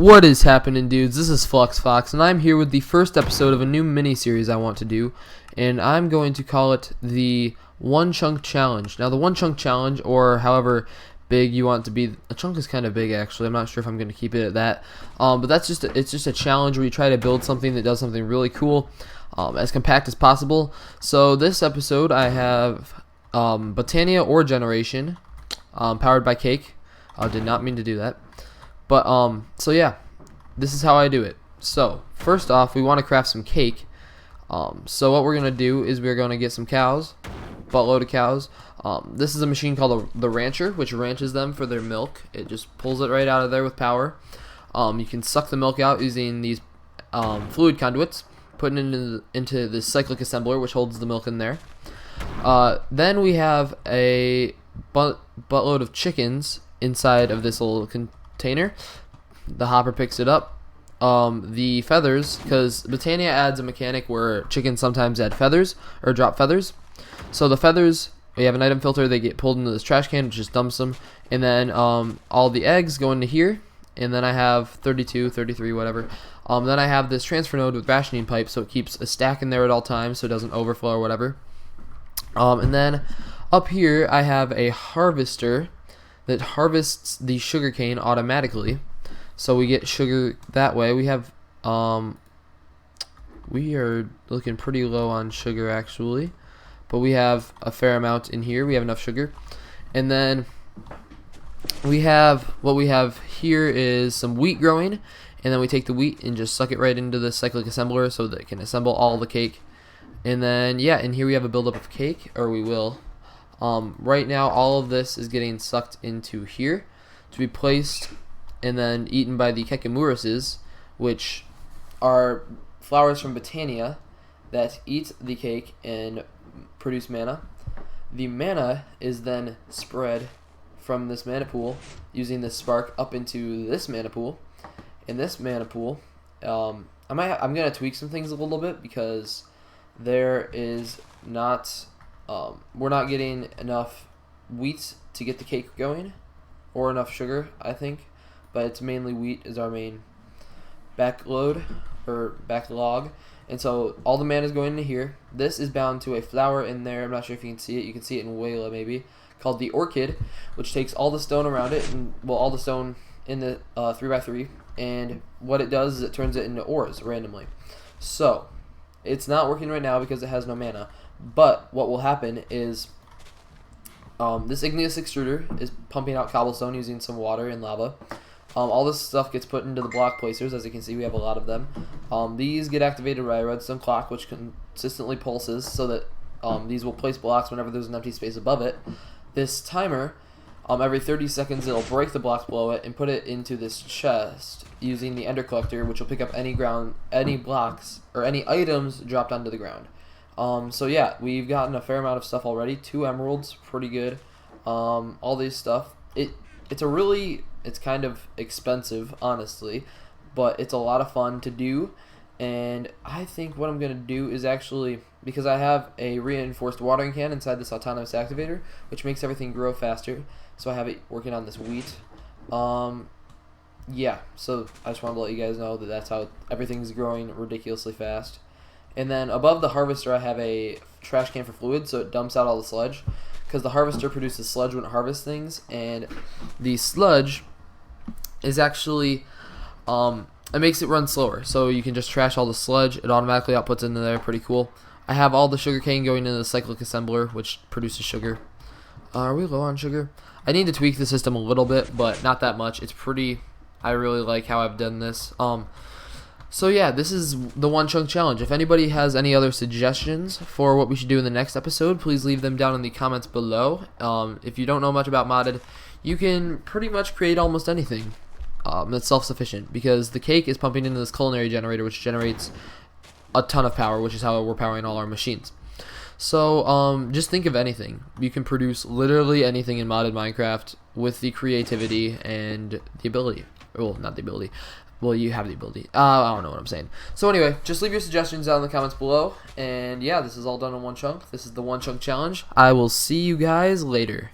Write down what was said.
What is happening, dudes? This is Flux Fox, and I'm here with the first episode of a new mini-series I want to do, and I'm going to call it the One Chunk Challenge. Now, the One Chunk Challenge, or however big you want it to be, a chunk is kind of big, actually. I'm not sure if I'm going to keep it at that, but it's just a challenge where you try to build something that does something really cool, as compact as possible. So this episode, I have Botania Ore Generation, powered by Cake. I did not mean to do that. But, so yeah, this is how I do it. So, first off, we want to craft some cake. So what we're going to do is we're going to get some cows, buttload of cows. This is a machine called the Rancher, which ranches them for their milk. It just pulls it right out of there with power. You can suck the milk out using these fluid conduits, putting it into this cyclic assembler, which holds the milk in there. Then we have a buttload of chickens inside of this little container. The hopper picks it up. The feathers, because Botania adds a mechanic where chickens sometimes add feathers or drop feathers. So the feathers, we have an item filter, they get pulled into this trash can, which just dumps them. And then all the eggs go into here. And then I have 32, 33, whatever. Then I have this transfer node with rationing pipe, so it keeps a stack in there at all times so it doesn't overflow or whatever. And then up here I have a harvester that harvests the sugarcane automatically, so we get sugar that way. We have we are looking pretty low on sugar actually, but we have a fair amount in here. We have enough sugar. And then we have what we have here is some wheat growing, and then we take the wheat and just suck it right into the cyclic assembler so that it can assemble all the cake. And then yeah, and here we have a buildup of cake, or we will. Right now, all of this is getting sucked into here to be placed and then eaten by the Kekimuruses, which are flowers from Botania that eat the cake and produce mana. The mana is then spread from this mana pool using this spark up into this mana pool. In this mana pool, I'm gonna tweak some things a little bit because there is not. We're not getting enough wheat to get the cake going, or enough sugar, I think, but it's mainly wheat is our main backlog, and so all the mana is going into here. This is bound to a flower in there. I'm not sure if you can see it. You can see it in Wayla maybe, called the Orchid, which takes all the stone around it, and well, all the stone in the 3x3, and what it does is it turns it into ores randomly. So it's not working right now because it has no mana. But what will happen is this igneous extruder is pumping out cobblestone using some water and lava. All this stuff gets put into the block placers. As you can see, we have a lot of them. These get activated by a redstone clock, which consistently pulses so that these will place blocks whenever there's an empty space above it. This timer, every 30 seconds, it'll break the blocks below it and put it into this chest using the ender collector, which will pick up any blocks or any items dropped onto the ground. So yeah, we've gotten a fair amount of stuff already. 2 emeralds, pretty good. All these stuff. It's kind of expensive, honestly, but it's a lot of fun to do. And I think what I'm gonna do is actually, because I have a reinforced watering can inside this autonomous activator, which makes everything grow faster. So I have it working on this wheat. Yeah. So I just wanted to let you guys know that that's how everything's growing ridiculously fast. And then above the harvester, I have a trash can for fluid, so it dumps out all the sludge. Because the harvester produces sludge when it harvests things, and the sludge is actually, it makes it run slower. So you can just trash all the sludge, it automatically outputs into there, pretty cool. I have all the sugarcane going into the cyclic assembler, which produces sugar. Are we low on sugar? I need to tweak the system a little bit, but not that much. It's pretty, I really like how I've done this. So yeah, this is the One Chunk Challenge. If anybody has any other suggestions for what we should do in the next episode, please leave them down in the comments below. If you don't know much about modded, you can pretty much create almost anything that's self-sufficient, because the cake is pumping into this culinary generator, which generates a ton of power, which is how we're powering all our machines. So just think of anything. You can produce literally anything in modded Minecraft with the creativity and the ability. Well, not the ability. Well, you have the ability. I don't know what I'm saying. So anyway, just leave your suggestions down in the comments below. And yeah, this is all done in one chunk. This is the One Chunk Challenge. I will see you guys later.